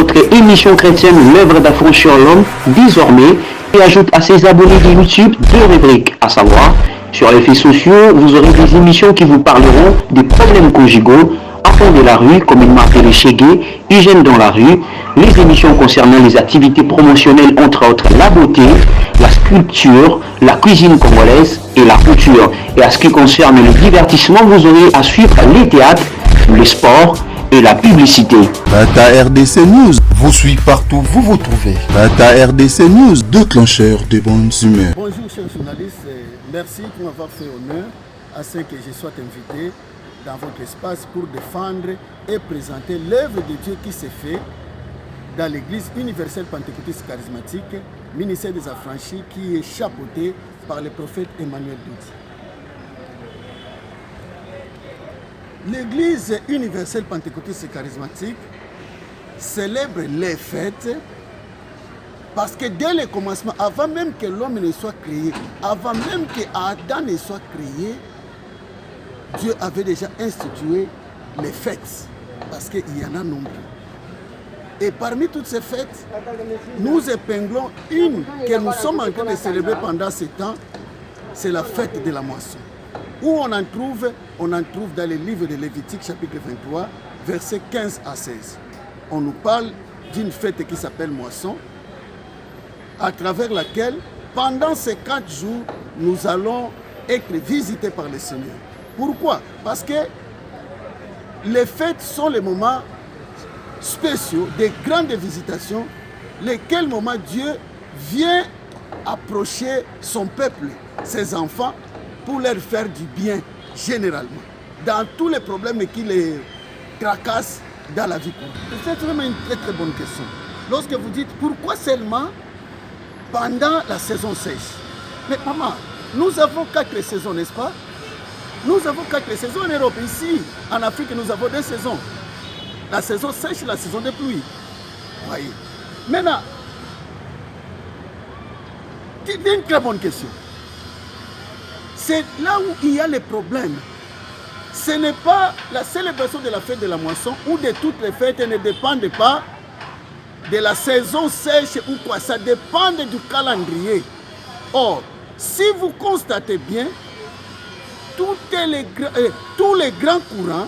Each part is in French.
votre émission chrétienne L'œuvre d'affranchir l'homme désormais et ajoute à ses abonnés de YouTube 2 rubriques, à savoir sur les faits sociaux, vous aurez des émissions qui vous parleront des problèmes conjugaux, enfants de la rue, comme il m'a appelé Chégué, hygiène dans la rue, les émissions concernant les activités promotionnelles entre autres la beauté, la sculpture, la cuisine congolaise et la couture. Et à ce qui concerne le divertissement, vous aurez à suivre les théâtres, le sport et la publicité. Bata RDC News vous suit partout, vous trouvez. Bata RDC News, déclencheur de bonnes humeurs. Bonjour chers journalistes, merci de m'avoir fait honneur à ce que je sois invité dans votre espace pour défendre et présenter l'œuvre de Dieu qui s'est fait dans l'église universelle pentecôtiste charismatique, ministère des affranchis, qui est chapeauté par le prophète Emmanuel Douti. L'église universelle pentecôtiste charismatique célèbre les fêtes parce que dès le commencement, avant même que l'homme ne soit créé, avant même que Adam ne soit créé, Dieu avait déjà institué les fêtes, parce qu'il y en a nombreux. Et parmi toutes ces fêtes, nous épinglons une que nous sommes en train de célébrer pendant ce temps, c'est la fête de la moisson. Où on en trouve dans le livre de Lévitique, chapitre 23, versets 15 à 16. On nous parle d'une fête qui s'appelle moisson, à travers laquelle, pendant ces 4 jours, nous allons être visités par le Seigneur. Pourquoi? Parce que les fêtes sont les moments spéciaux, des grandes visitations, lesquels moments Dieu vient approcher son peuple, ses enfants, pour leur faire du bien, généralement, dans tous les problèmes qui les tracassent dans la vie courante. C'est vraiment une très très bonne question. Lorsque vous dites pourquoi seulement pendant la saison sèche? Mais maman, nous avons 4 saisons, n'est-ce pas? Nous avons 4 saisons en Europe. Ici, en Afrique, nous avons 2 saisons. La saison sèche et la saison de pluie. Voyez. Maintenant, c'est une très bonne question. C'est là où il y a les problèmes. Ce n'est pas la célébration de la fête de la moisson ou de toutes les fêtes ne dépendent pas de la saison sèche ou quoi. Ça dépend du calendrier. Or, si vous constatez bien, tous les grands courants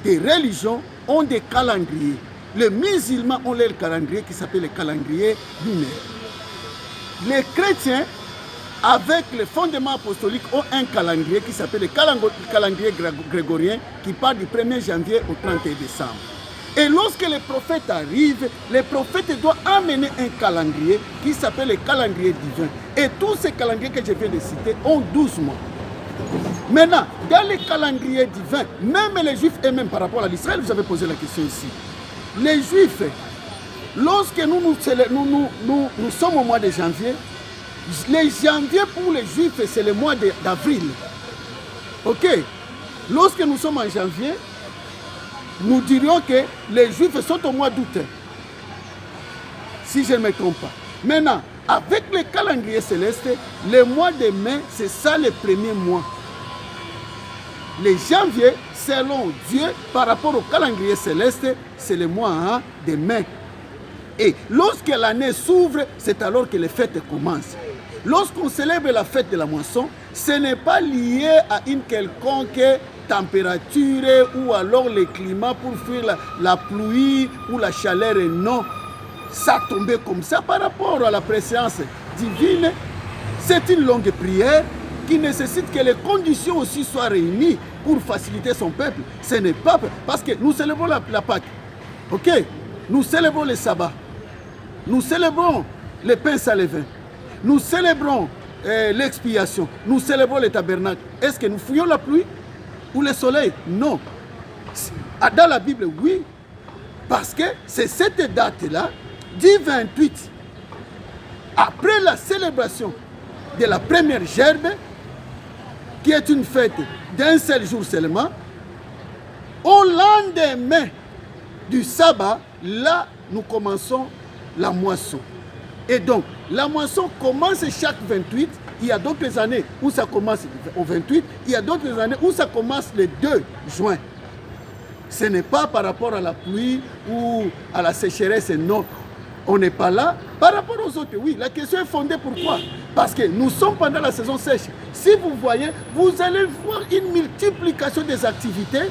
des religions ont des calendriers. Les musulmans ont leur calendrier qui s'appelle le calendrier lunaire. Les chrétiens, avec les fondements apostoliques, ont un calendrier qui s'appelle le calendrier grégorien qui part du 1er janvier au 31 décembre. Et lorsque les prophètes arrivent, les prophètes doivent amener un calendrier qui s'appelle le calendrier divin. Et tous ces calendriers que je viens de citer ont 12 mois. Maintenant, dans les calendriers divins, même les Juifs eux-mêmes par rapport à l'Israël, vous avez posé la question ici. Les Juifs, lorsque nous sommes au mois de janvier, les janvier pour les Juifs, c'est le mois d'avril. Ok? Lorsque nous sommes en janvier, nous dirions que les Juifs sont au mois d'août. Si je ne me trompe pas. Maintenant, avec le calendrier céleste, le mois de mai, c'est ça le premier mois. Les janvier, selon Dieu, par rapport au calendrier céleste, c'est le mois de mai. Et lorsque l'année s'ouvre, c'est alors que les fêtes commencent. Lorsqu'on célèbre la fête de la moisson, ce n'est pas lié à une quelconque température ou alors le climat pour fuir la pluie ou la chaleur. Non, ça tombait comme ça par rapport à la présence divine. C'est une longue prière qui nécessite que les conditions aussi soient réunies pour faciliter son peuple. Ce n'est pas parce que nous célébrons la Pâque, ok? Nous célébrons le sabbat, nous célébrons le pain sans levain, nous célébrons l'expiation, nous célébrons le tabernacle. Est-ce que nous fuyons la pluie ou le soleil? Non. Dans la Bible, oui, parce que c'est cette date-là, du 28, après la célébration de la première gerbe, qui est une fête d'un seul jour seulement, au lendemain du sabbat, là, nous commençons la moisson. Et donc, la moisson commence chaque 28. Il y a d'autres années où ça commence au 28. Il y a d'autres années où ça commence le 2 juin. Ce n'est pas par rapport à la pluie ou à la sécheresse, non. On n'est pas là. Par rapport aux autres, oui, la question est fondée. Pourquoi? Parce que nous sommes pendant la saison sèche. Si vous voyez, vous allez voir une multiplication des activités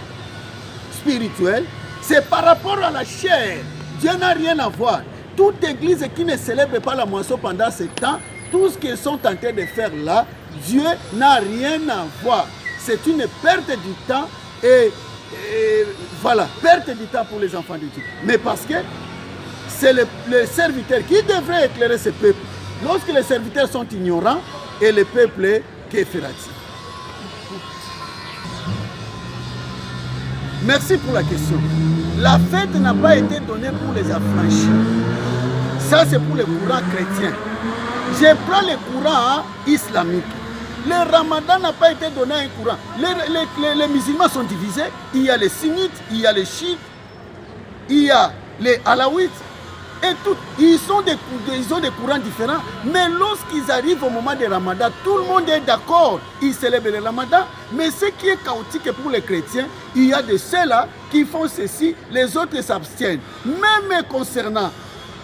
spirituelles. C'est par rapport à la chair. Dieu n'a rien à voir. Toute église qui ne célèbre pas la moisson pendant ce temps, tout ce qu'ils sont en train de faire là, Dieu n'a rien à voir. C'est une perte du temps et voilà, perte du temps pour les enfants de Dieu. Mais parce que c'est le serviteur qui devrait éclairer ce peuple. Lorsque les serviteurs sont ignorants, et le peuple, que fera-t-il? Merci pour la question. La fête n'a pas été donnée pour les affranchis. Ça, c'est pour les courants chrétiens. Je prends les courants islamiques. Le ramadan n'a pas été donné à un courant. Les musulmans sont divisés. Il y a les sunnites, il y a les chiites, il y a les alaouites. Et tout, ils ont des courants différents. Mais lorsqu'ils arrivent au moment du ramadan, tout le monde est d'accord. Ils célèbrent le ramadan. Mais ce qui est chaotique pour les chrétiens, il y a de ceux-là qui font ceci, les autres s'abstiennent. Même concernant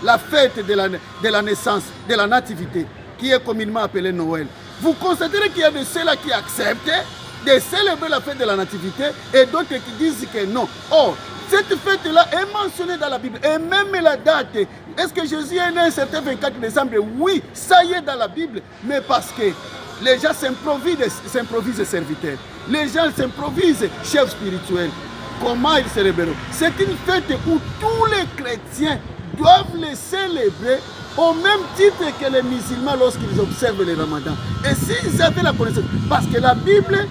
la fête de la naissance, de la nativité, qui est communément appelée Noël. Vous constaterez qu'il y a de ceux-là qui acceptent de célébrer la fête de la nativité et d'autres qui disent que non. Or, cette fête-là est mentionnée dans la Bible. Et même la date, est-ce que Jésus est né un certain 24 décembre? Oui, ça y est dans la Bible. Mais parce que les gens s'improvisent serviteurs. Les gens s'improvisent chefs spirituels. Comment ils célèbreront? C'est une fête où tous les chrétiens doivent les célébrer au même titre que les musulmans lorsqu'ils observent le ramadan. Et s'ils avaient la connaissance, parce que la Bible,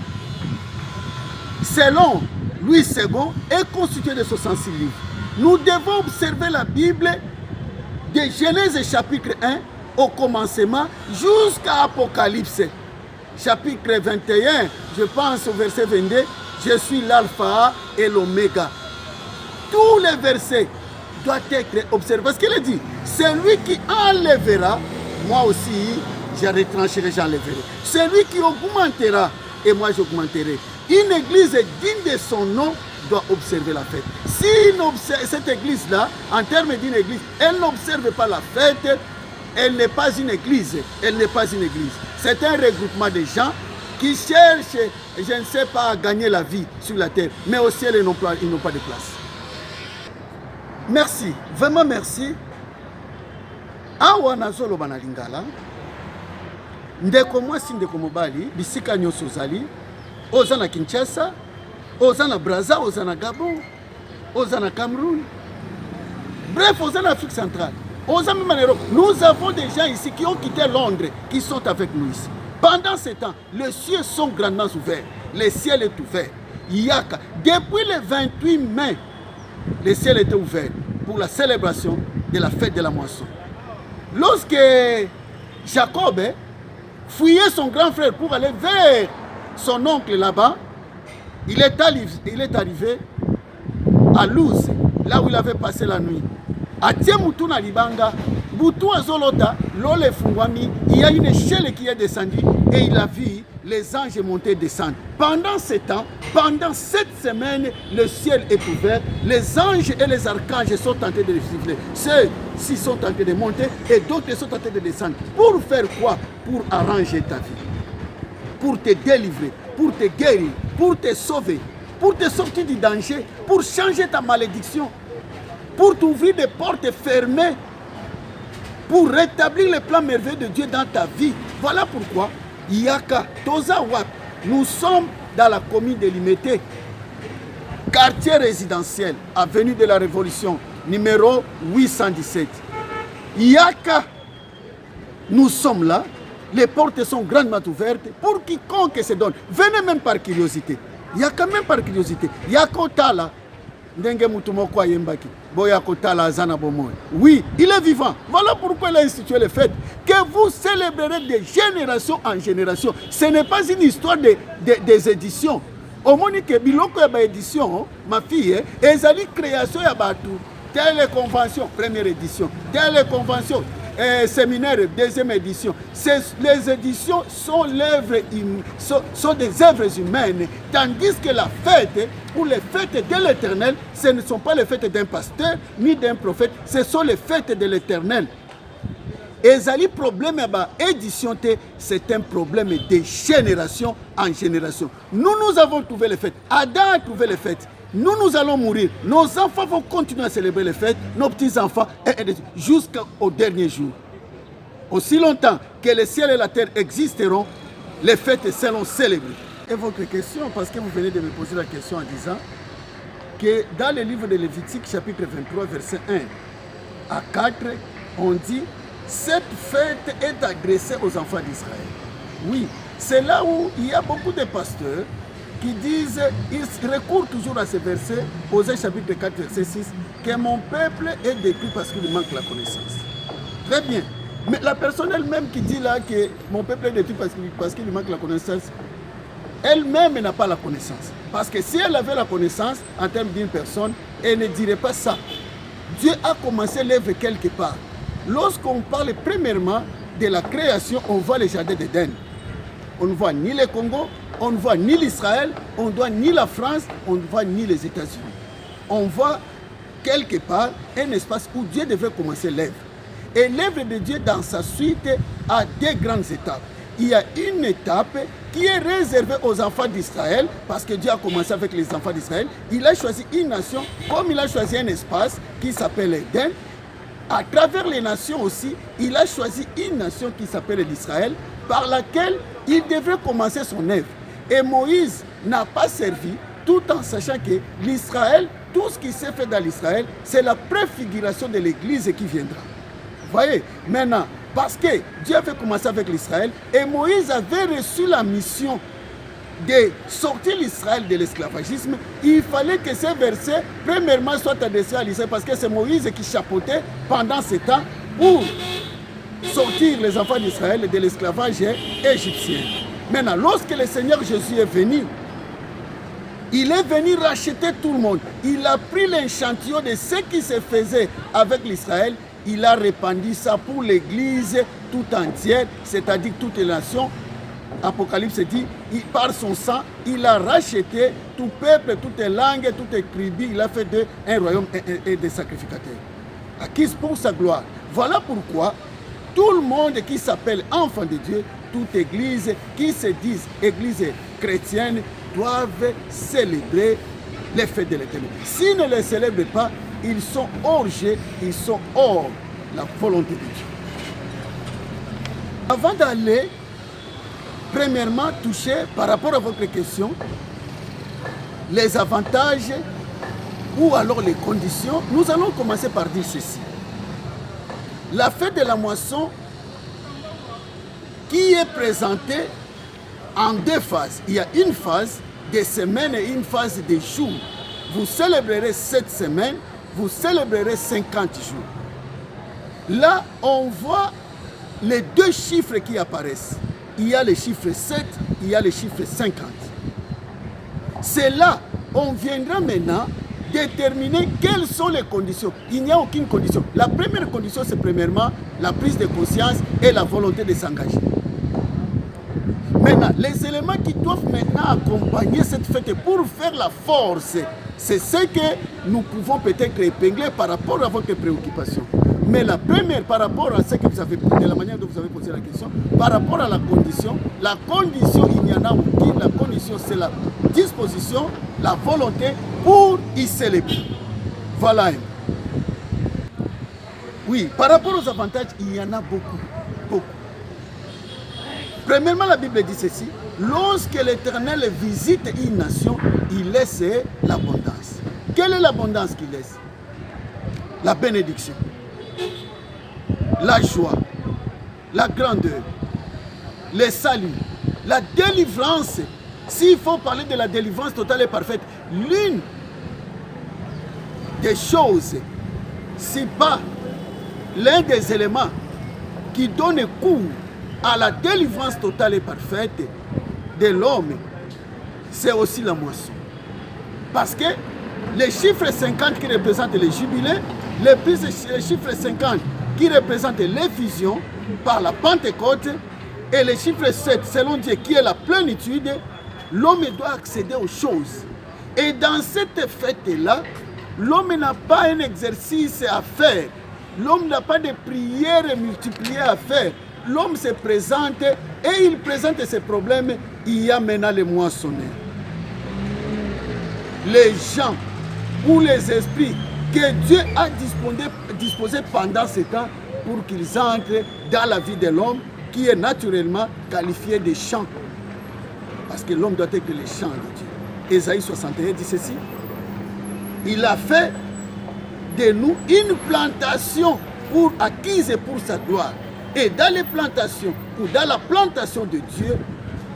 selon Louis II, est constituée de 66 livres. Nous devons observer la Bible de Genèse chapitre 1 au commencement jusqu'à Apocalypse. Chapitre 21, je pense au verset 22, je suis l'alpha et l'oméga. Tous les versets doivent être observés. Parce qu'il est dit, c'est lui qui enlèvera, moi aussi, je retrancherai, j'enlèverai. C'est lui qui augmentera, et moi j'augmenterai. Une église digne de son nom doit observer la fête. Si cette église-là, en termes d'une église, elle n'observe pas la fête, elle n'est pas une église. Elle n'est pas une église. C'est un regroupement de gens qui cherchent, je ne sais pas, à gagner la vie sur la terre. Mais au ciel, ils n'ont pas de place. Merci, vraiment merci. Awa nazolo banalingala. Ndeko mwasi ndeko mobali, bisika nyoso zali. Oza na Kinshasa, oza na Brazza, oza na Gabon, oza na Cameroun. Bref, oza na Afrique centrale. Oza même en Europe. Nous avons des gens ici qui ont quitté Londres, qui sont avec nous ici. Pendant ce temps, les cieux sont grandement ouverts. Le ciel est ouvert. Yaka. Depuis le 28 mai, le ciel était ouvert pour la célébration de la fête de la moisson. Lorsque Jacob fouillait son grand frère pour aller vers son oncle là-bas, il est arrivé à Luz, là où il avait passé la nuit. À Tiemutuna Libanga, Boutou Azolota, Lole Fungwami, il y a une échelle qui est descendue et il a vu les anges monter et descendre. Pendant ce temps, pendant cette semaine, le ciel est ouvert, les anges et les archanges sont tentés de siffler. Ceux-ci sont tentés de monter et d'autres sont tentés de descendre. Pour faire quoi? Pour arranger ta vie, pour te délivrer, pour te guérir, pour te sauver, pour te sortir du danger, pour changer ta malédiction, pour t'ouvrir des portes fermées, pour rétablir le plan merveilleux de Dieu dans ta vie. Voilà pourquoi Yaka, Toza Wap, nous sommes dans la commune de Limete, quartier résidentiel, avenue de la Révolution, numéro 817. Yaka, nous sommes là, les portes sont grandement ouvertes pour quiconque se donne. Venez même par curiosité. Yaka même par curiosité. Yako Tala, Ndenge Mutumoko Yembaki. Oui, il est vivant. Voilà pourquoi il a institué le fait que vous célébrerez de génération en génération. Ce n'est pas une histoire des éditions. Au moins que biloko ya ba édition, ma fille, ezali création ya batu. Telle convention, première édition. Telle convention. séminaire, deuxième édition. Les éditions sont des œuvres humaines, tandis que la fête, ou les fêtes de l'Éternel, ce ne sont pas les fêtes d'un pasteur ni d'un prophète, ce sont les fêtes de l'Éternel. Et le problème édition, c'est un problème de génération en génération. Nous avons trouvé les fêtes. Adam a trouvé les fêtes. Nous allons mourir. Nos enfants vont continuer à célébrer les fêtes, nos petits-enfants, jusqu'au dernier jour. Aussi longtemps que le ciel et la terre existeront, les fêtes seront célébrées. Et votre question, parce que vous venez de me poser la question en disant que dans le livre de Lévitique, chapitre 23, verset 1 à 4, on dit « Cette fête est adressée aux enfants d'Israël. » Oui, c'est là où il y a beaucoup de pasteurs qui disent, ils recourent toujours à ce verset, Osée chapitre 4, verset 6, que mon peuple est détruit parce qu'il manque la connaissance. Très bien. Mais la personne elle-même qui dit là que mon peuple est détruit parce qu'il manque la connaissance, elle-même n'a pas la connaissance. Parce que si elle avait la connaissance en termes d'une personne, elle ne dirait pas ça. Dieu a commencé l'œuvre quelque part. Lorsqu'on parle premièrement de la création, on voit les jardins d'Éden. On ne voit ni le Congo, on ne voit ni l'Israël, on ne voit ni la France, on ne voit ni les États-Unis. On voit quelque part un espace où Dieu devrait commencer l'œuvre. Et l'œuvre de Dieu dans sa suite a deux grandes étapes. Il y a une étape qui est réservée aux enfants d'Israël, parce que Dieu a commencé avec les enfants d'Israël. Il a choisi une nation, comme il a choisi un espace qui s'appelle Éden. À travers les nations aussi, il a choisi une nation qui s'appelle l'Israël, par laquelle il devrait commencer son œuvre. Et Moïse n'a pas servi, tout en sachant que l'Israël, tout ce qui s'est fait dans l'Israël, c'est la préfiguration de l'Église qui viendra. Vous voyez, maintenant, parce que Dieu avait commencé avec l'Israël, et Moïse avait reçu la mission de sortir l'Israël de l'esclavagisme, il fallait que ces versets, premièrement, soient adressés à l'Israël, parce que c'est Moïse qui chapeautait pendant ce temps pour sortir les enfants d'Israël de l'esclavage égyptien. Maintenant, lorsque le Seigneur Jésus est venu, il est venu racheter tout le monde. Il a pris l'échantillon de ce qui se faisait avec l'Israël, il a répandu ça pour l'Église tout entière, c'est-à-dire toutes les nations. Apocalypse dit, par son sang, il a racheté tout peuple, toutes les langues, toutes les tribus, il a fait d'eux un royaume et des sacrificateurs. Acquis pour sa gloire. Voilà pourquoi tout le monde qui s'appelle enfant de Dieu, toute église qui se disent église chrétienne, doivent célébrer les fêtes de l'Éternel. S'ils ne les célèbrent pas, ils sont hors jeu, ils sont hors la volonté de Dieu. Avant d'aller, premièrement, toucher par rapport à votre question, les avantages ou alors les conditions, nous allons commencer par dire ceci. La fête de la moisson qui est présentée en deux phases. Il y a une phase de semaines et une phase de jours. Vous célébrerez 7 semaines, vous célébrerez 50 jours. Là, on voit les deux chiffres qui apparaissent. Il y a le chiffre 7, il y a le chiffre 50. C'est là, on viendra maintenant déterminer quelles sont les conditions. Il n'y a aucune condition. La première condition, c'est premièrement la prise de conscience et la volonté de s'engager. Maintenant, les éléments qui doivent maintenant accompagner cette fête pour faire la force, c'est ce que nous pouvons peut-être épingler par rapport à votre préoccupation. Mais la première, par rapport à ce que vous avez, de la manière dont vous avez posé la question, par rapport à la condition, il n'y en a aucune. La condition, c'est la disposition, la volonté pour y célébrer. Voilà. Oui, par rapport aux avantages, il y en a beaucoup, beaucoup. Premièrement, la Bible dit ceci, lorsque l'Éternel visite une nation, il laisse l'abondance. Quelle est l'abondance qu'il laisse? La bénédiction, la joie, la grandeur, le salut, la délivrance. S'il faut parler de la délivrance totale et parfaite, l'une des choses, si pas l'un des éléments qui donne cours à la délivrance totale et parfaite de l'homme, c'est aussi la moisson. Parce que les chiffres 50 qui représentent les jubilés, Le plus le chiffre 50 qui représente l'effusion par la Pentecôte et le chiffre 7 selon Dieu qui est la plénitude, l'homme doit accéder aux choses. Et dans cette fête-là, l'homme n'a pas un exercice à faire. L'homme n'a pas de prières multipliées à faire. L'homme se présente et il présente ses problèmes. Il y a maintenant les moissonneurs. Les gens ou les esprits que Dieu a disposés pendant ce temps pour qu'ils entrent dans la vie de l'homme qui est naturellement qualifié de champ. Parce que l'homme doit être le champ de Dieu. Ésaïe 61 dit ceci. Il a fait de nous une plantation acquise pour sa gloire. Et dans les plantations, ou dans la plantation de Dieu,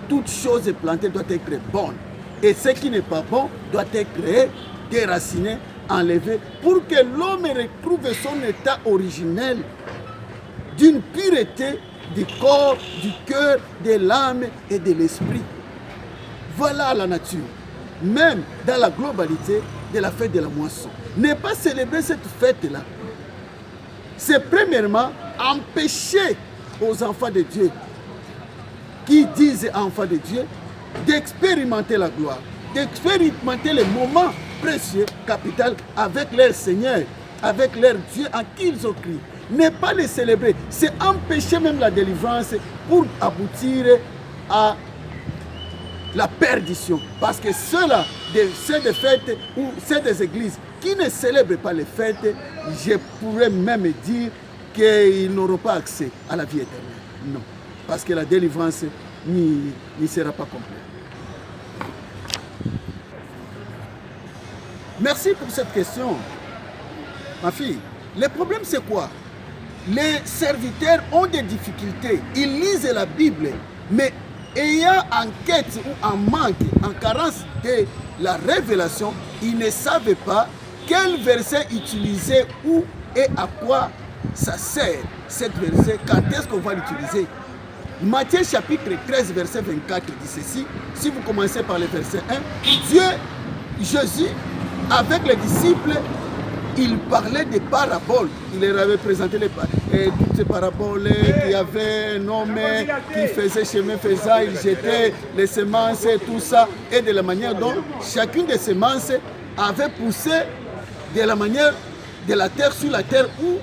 toute chose plantée doit être bonne. Et ce qui n'est pas bon doit être déraciné, enlevé, pour que l'homme retrouve son état originel d'une pureté du corps, du cœur, de l'âme et de l'esprit. Voilà la nature. Même dans la globalité de la fête de la moisson. Ne pas célébrer cette fête-là, c'est premièrement empêcher aux enfants de Dieu, qui disent enfants de Dieu, d'expérimenter la gloire, d'expérimenter les moments précieux, capital, avec leur Seigneur, avec leur Dieu en qui ils ont crié. Ne pas les célébrer, c'est empêcher même la délivrance pour aboutir à la perdition. Parce que ceux-là, c'est des fêtes ou c'est des églises qui ne célèbrent pas les fêtes, je pourrais même dire qu'ils n'auront pas accès à la vie éternelle. Non, parce que la délivrance n'y sera pas complète. Merci pour cette question, ma fille. Le problème, c'est quoi? Les serviteurs ont des difficultés. Ils lisent la Bible, mais ayant en quête ou en manque, en carence de la révélation, ils ne savent pas quel verset utiliser, où et à quoi ça sert, cette verset, quand est-ce qu'on va l'utiliser. Matthieu chapitre 13, verset 24 dit ceci. Si vous commencez par le verset 1, Dieu, Jésus, avec les disciples, il parlait des paraboles. Il leur avait présenté toutes ces paraboles. Il y avait un homme qui faisait chemin faisant, il jetait les semences, tout ça, et de la manière dont chacune des semences avait poussé de la manière de la terre sur la terre où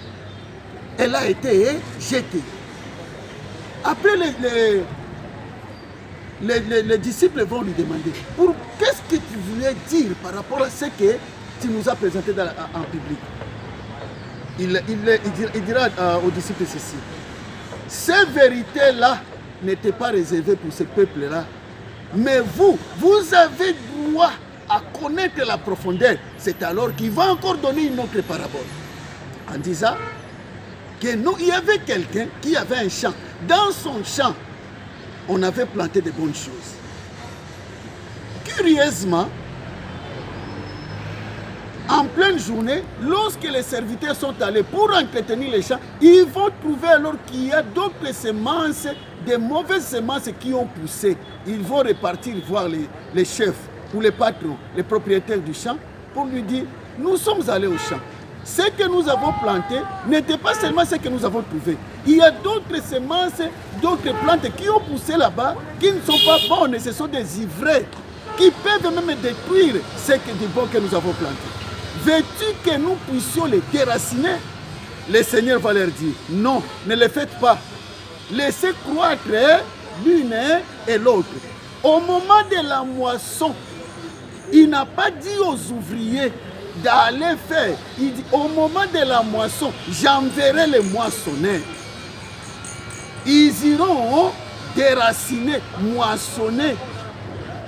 elle a été jetée. Après, les disciples vont lui demander, qu'est-ce que tu voulais dire par rapport à ce que tu nous as présenté en public? Il dira aux disciples ceci. Ces vérités-là n'étaient pas réservées pour ce peuple-là. Mais vous avez droit à connaître la profondeur. C'est alors qu'il va encore donner une autre parabole. En disant que nous, il y avait quelqu'un qui avait un champ. Dans son champ, on avait planté de bonnes choses. Curieusement, en pleine journée, lorsque les serviteurs sont allés pour entretenir les champs, ils vont trouver alors qu'il y a d'autres semences, des mauvaises semences qui ont poussé. Ils vont repartir voir les chefs ou les patrons, les propriétaires du champ, pour lui dire, nous sommes allés au champ. Ce que nous avons planté n'était pas seulement ce que nous avons trouvé. Il y a d'autres semences, d'autres plantes qui ont poussé là-bas, qui ne sont pas bonnes, ce sont des ivraies, qui peuvent même détruire ce que du bon que nous avons planté. Veux-tu que nous puissions les déraciner? Le Seigneur va leur dire, non, ne le faites pas. Laissez croître l'une et l'autre. Au moment de la moisson, il n'a pas dit aux ouvriers d'aller faire. Il dit, au moment de la moisson, j'enverrai les moissonneurs. Ils iront déraciner, moissonner,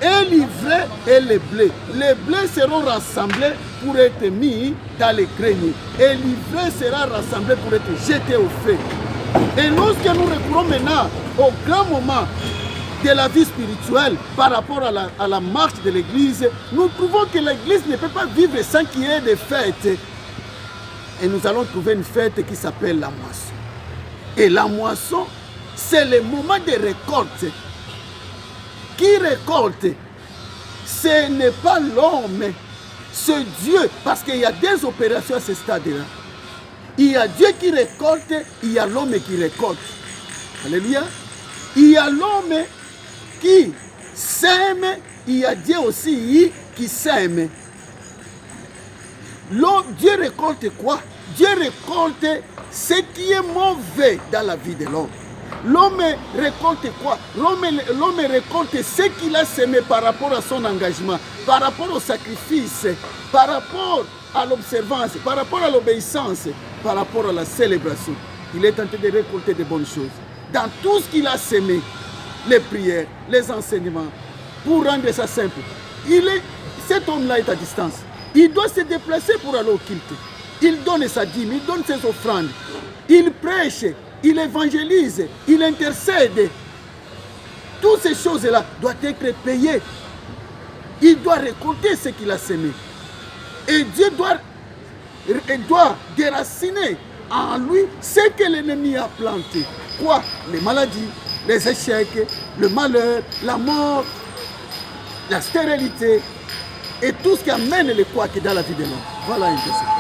et livrer et les blés. Les blés seront rassemblés pour être mis dans les greniers. Et l'ivraie sera rassemblé pour être jeté au feu. Et lorsque nous recourons maintenant au grand moment de la vie spirituelle par rapport à la marche de l'église, nous trouvons que l'église ne peut pas vivre sans qu'il y ait des fêtes. Et nous allons trouver une fête qui s'appelle la moisson. Et la moisson, c'est le moment de récolte. Qui récolte? Ce n'est pas l'homme, c'est Dieu. Parce qu'il y a des opérations à ce stade-là. Il y a Dieu qui récolte, il y a l'homme qui récolte. Alléluia. Il y a l'homme qui sème, il y a Dieu aussi qui sème. Dieu récolte quoi? Dieu récolte ce qui est mauvais dans la vie de l'homme. L'homme récolte quoi? L'homme récolte ce qu'il a semé par rapport à son engagement, par rapport au sacrifice, par rapport à l'observance, par rapport à l'obéissance, par rapport à la célébration. Il est en train de récolter de bonnes choses. Dans tout ce qu'il a semé, les prières, les enseignements, pour rendre ça simple. Cet homme-là est à distance. Il doit se déplacer pour aller au culte. Il donne sa dîme, il donne ses offrandes. Il prêche, il évangélise, il intercède. Toutes ces choses-là doivent être payées. Il doit récolter ce qu'il a semé. Et Dieu doit déraciner en lui ce que l'ennemi a planté. Quoi? Les maladies, les échecs, le malheur, la mort, la stérilité et tout ce qui amène le couac dans la vie de l'homme. Voilà une question.